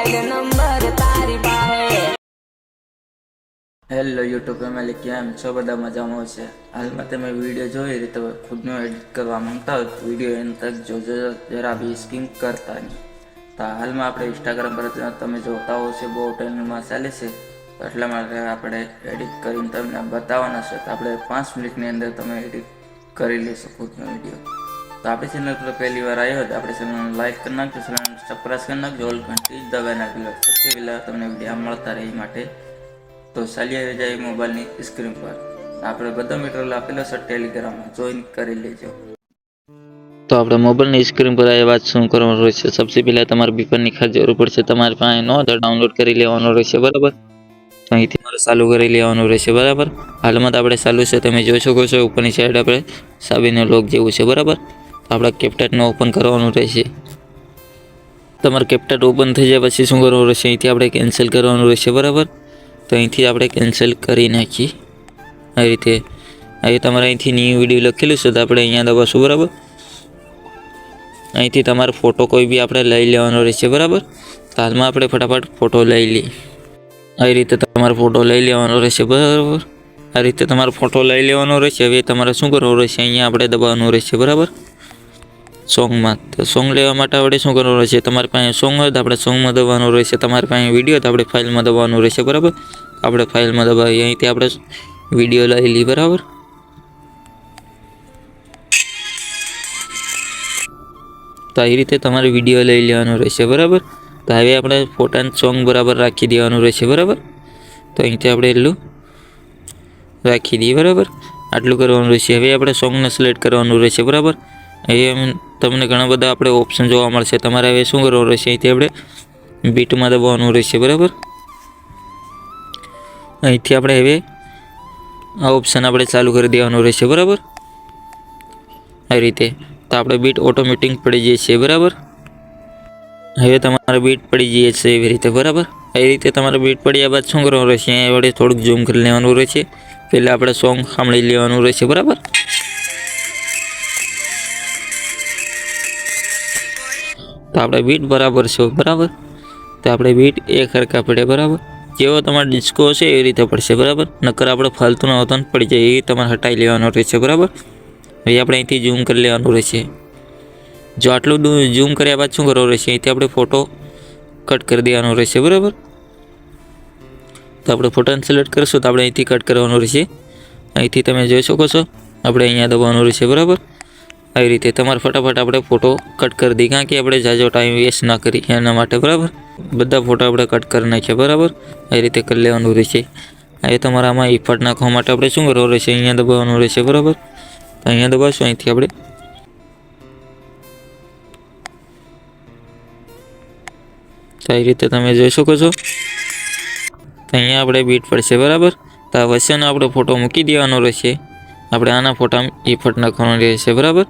Hello YouTube family, કેમ છો? બધા મજામાં છે. હાલમાં તમે વિડીયો જોઈ રીતે ખુદનો એડિટ કરવા માંગતા હોય તો વિડીયો એન તક જોજો, જરા બી સ્કીમ કરતા નહીં. તો હાલમાં આપણે ઇન્સ્ટાગ્રામ પર તમે જોતા હો છે બહુ ટાઈમમાં ચાલે છે, એટલા માટે આપણે એડિટ કરીને તમને બતાવવાના છે. તો આપણે 5 મિનિટની અંદર તમે એડિટ કરી લેશો ખુદનો વિડીયો. તો આપણી ચેનલ પર પહેલી વાર આવ્યો હોય તો આપણે ચેનલને લાઈક કરી નાખજો, ચેનલને સબસ્ક્રાઈબ કરી નાખજો, ઓલ ઘંટી દબાવી નાખજો સૌથી પહેલાં તમને વિડીયો મળતા રહે માટે. તો ચાલી આવી જાય મોબાઈલની સ્ક્રીન પર આપણે બધા મટીરિયલ આપેલો છે ટેલિગ્રામમાં, જોઈન કરી લેજો. તો આપણે મોબાઈલની સ્ક્રીન પર આ વાત શું કરવાનું રહેશે. સૌથી પહેલાં તમારે બીપરની ખાસ જરૂર પડશે. તમારે પાસે ન તો ડાઉનલોડ કરી લેવાનું રહેશે, બરાબર. તો અહીંથી મારે ચાલુ કરી લેવાનું રહેશે, બરાબર. હાલમાં તો આપણે ચાલુ છે, તમે જોઈ શકો છો ઉપરની સાઈડ આપણે સાબીનો લોક જેવું છે, બરાબર. તો આપણે કેપ્ટટને ઓપન કરવાનું રહેશે. તમારે કેપ્ટટ ઓપન થઈ જાય પછી શું કરવાનું રહેશે, અહીંથી આપણે કેન્સલ કરવાનું રહેશે, બરાબર. તો અહીંથી આપણે કેન્સલ કરી નાખીએ આ રીતે. હવે તમારે અહીંથી ન્યૂ વિડીયો લખેલું છે તો આપણે અહીંયા દબાવશું, બરાબર. અહીંથી તમારો ફોટો કોઈ બી આપણે લઈ લેવાનો રહેશે, બરાબર. તો હાલમાં આપણે ફટાફટ ફોટો લઈ લઈએ. આવી રીતે તમારો ફોટો લઈ લેવાનો રહેશે, બરાબર. આ રીતે તમારો ફોટો લઈ લેવાનો રહેશે. હવે તમારે શું કરવાનું રહેશે, અહીંયા આપણે દબાવવાનું રહેશે, બરાબર. સોંગમાં તો સોંગ લેવા માટે આપણે શું કરવાનું રહેશે, તમારી પાસે સોંગ હોય તો આપણે સોંગમાં દબાવવાનું રહેશે. તમારી પાસે વિડીયો તો આપણે ફાઇલમાં દબાવવાનું રહેશે, બરાબર. આપણે ફાઇલમાં દબાવીએ, અહીંથી આપણે વિડીયો લઈ લઈએ, બરાબર. તો આવી રીતે તમારે વિડીયો લઈ લેવાનો રહેશે, બરાબર. તો હવે આપણે ફોટાનું સોંગ બરાબર રાખી દેવાનું રહેશે, બરાબર. તો અહીંથી આપણે એટલું રાખી દઈએ, બરાબર. આટલું કરવાનું રહેશે. હવે આપણે સોંગને સિલેક્ટ કરવાનું રહેશે, બરાબર. હવે તમને ઘણા બધા આપણે ઓપ્શન જોવા મળશે. તમારે હવે શું કરવાનું રહેશે, અહીંથી આપણે બીટમાં દબાવવાનું રહેશે, બરાબર. અહીંથી આપણે હવે આ ઓપ્શન આપણે ચાલુ કરી દેવાનું રહેશે, બરાબર. આ રીતે તો આપણે બીટ ઓટોમેટિક પડી જાય છે, બરાબર. હવે તમારે બીટ પડી જાય છે એવી રીતે, બરાબર. એ રીતે તમારે બીટ પડ્યા બાદ શું કરવાનું રહેશે, અહીંયા વડે થોડુંક ઝૂમ કરી લેવાનું રહેશે. પહેલાં આપણે સોંગ સાંભળી લેવાનું રહેશે, બરાબર. તો આપણે બીટ બરાબર છે, બરાબર. તો આપણે બીટ એક હરખા પડે, બરાબર. જેવો તમારે ડિસ્કો હશે એવી રીતે પડશે, બરાબર. નકર આપણે ફાલતુના હોતા પડી જાય એ તમારે હટાવી લેવાનો રહેશે, બરાબર. હવે આપણે અહીંથી ઝૂમ કરી લેવાનું રહેશે. જો આટલું ઝૂમ કર્યા બાદ શું કરવાનું રહેશે, અહીંથી આપણે ફોટો કટ કરી દેવાનો રહેશે, બરાબર. તો આપણે ફોટાને સિલેક્ટ કરીશું તો આપણે અહીંથી કટ કરવાનું રહેશે. અહીંથી તમે જોઈ શકો છો આપણે અહીંયા દબાવવાનું રહેશે, બરાબર. આવી રીતે તમારે ફટાફટ આપણે ફોટો કટ કરી દઈએ, કારણ કે આપણે જાજો ટાઈમ વેસ્ટ ના કરી એના માટે, બરાબર. બધા ફોટા આપણે કટ કરી નાખ્યા, બરાબર. આવી રીતે કરી લેવાનું રહેશે. હવે તમારે આમાં ઇફેક્ટ નાખવા માટે આપણે શું કરવાનું રહેશે, અહીંયા દબાવવાનું રહેશે, બરાબર. તો અહીંયા દબાવશું, અહીંથી આપણે તો આવી રીતે તમે જોઈ શકો છો. તો અહીંયા આપણે બીટ પડશે, બરાબર. તો આ વચ્ચેનો આપણે ફોટો મૂકી દેવાનો રહેશે. આપણે આના ફોટામાં ઇફેક્ટ નાખવાનો રહેશે, બરાબર.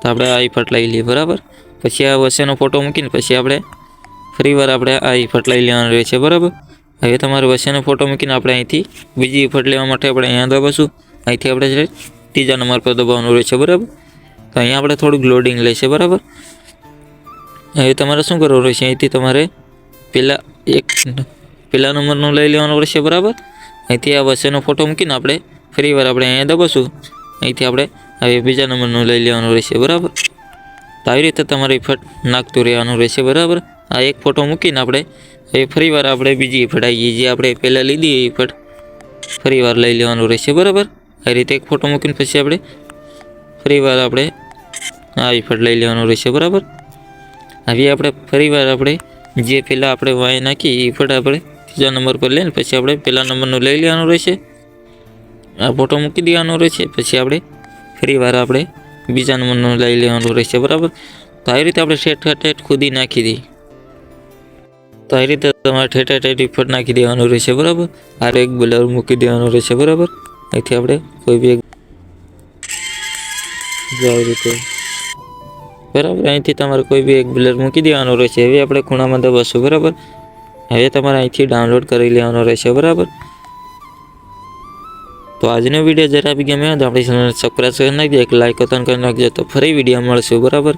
તો આપણે આ ઇફેક્ટ લઈ લઈએ, બરાબર. પછી આ વચ્ચેનો ફોટો મૂકીને પછી આપણે ફરીવાર આપણે આ ઇફેક્ટ લઈ લેવાનો રહેશે, બરાબર. હવે તમારે વચ્ચેનો ફોટો મૂકીને આપણે અહીંથી બીજી ઇફેક્ટ લેવા માટે આપણે અહીંયા દબાવશું. અહીંથી આપણે ત્રીજા નંબર પર દબાવવાનું રહેશે, બરાબર. તો અહીંયા આપણે થોડુંક લોડિંગ લેશે, બરાબર. હવે તમારે શું કરવાનું રહેશે, અહીંથી તમારે પહેલા નંબરનું લઈ લેવાનું રહેશે, બરાબર. અહીંથી આ વચ્ચેનો ફોટો મૂકીને આપણે ફરીવાર આપણે અહીંયા દબાવશું. અહીંથી આપણે હવે બીજા નંબરનું લઈ લેવાનું રહેશે, બરાબર. તો આવી રીતે તમારે ઇફેક્ટ નાખતું રહેવાનું રહેશે, બરાબર. આ એક ફોટો મૂકીને આપણે હવે ફરીવાર આપણે બીજી ઇફેક્ટ આવી જે આપણે પહેલાં લીધી એ ઇફેક્ટ ફરીવાર લઈ લેવાનું રહેશે, બરાબર. આ રીતે એક ફોટો મૂકીને પછી આપણે ફરીવાર આપણે આ ઇફેક્ટ લઈ લેવાનું રહેશે, બરાબર. હવે આપણે ફરીવાર આપણે જે પહેલાં આપણે વાય નાખી એ ઇફેક્ટ આપણે ત્રીજા નંબર પર લઈને પછી આપણે પહેલા નંબરનું લઈ લેવાનું રહેશે. આ ફોટો મૂકી દેવાનો રહેશે. પછી આપણે ફરીવાર આપણે બીજા નંબરનું લઈ લેવાનું રહેશે, બરાબર. તો આવી રીતે આપણે ઠેઠ ખુદી નાખી દઈએ. તો આવી રીતે તમારે ઠેઠ ઇફેક્ટ નાખી દેવાનું રહેશે, બરાબર. આ એક બ્લર મૂકી દેવાનું રહેશે, બરાબર. અહીંથી આપણે કોઈ બી આવી રીતે, બરાબર. અહીંથી તમારે કોઈ બી એક બ્લર મૂકી દેવાનો રહેશે. હવે આપણે ખૂણામાં દબાવશું, બરાબર. હવે તમારે અહીંથી ડાઉનલોડ કરી લેવાનો રહેશે, બરાબર. તો આજનો વિડીયો જરા બી ગમ્યો તો આપણી ચેનલ સબસ્ક્રાઈબ કરી નાખજો, એક લાઈક કરી નાખજો. તો ફરી વિડીયો મળશું, બરાબર.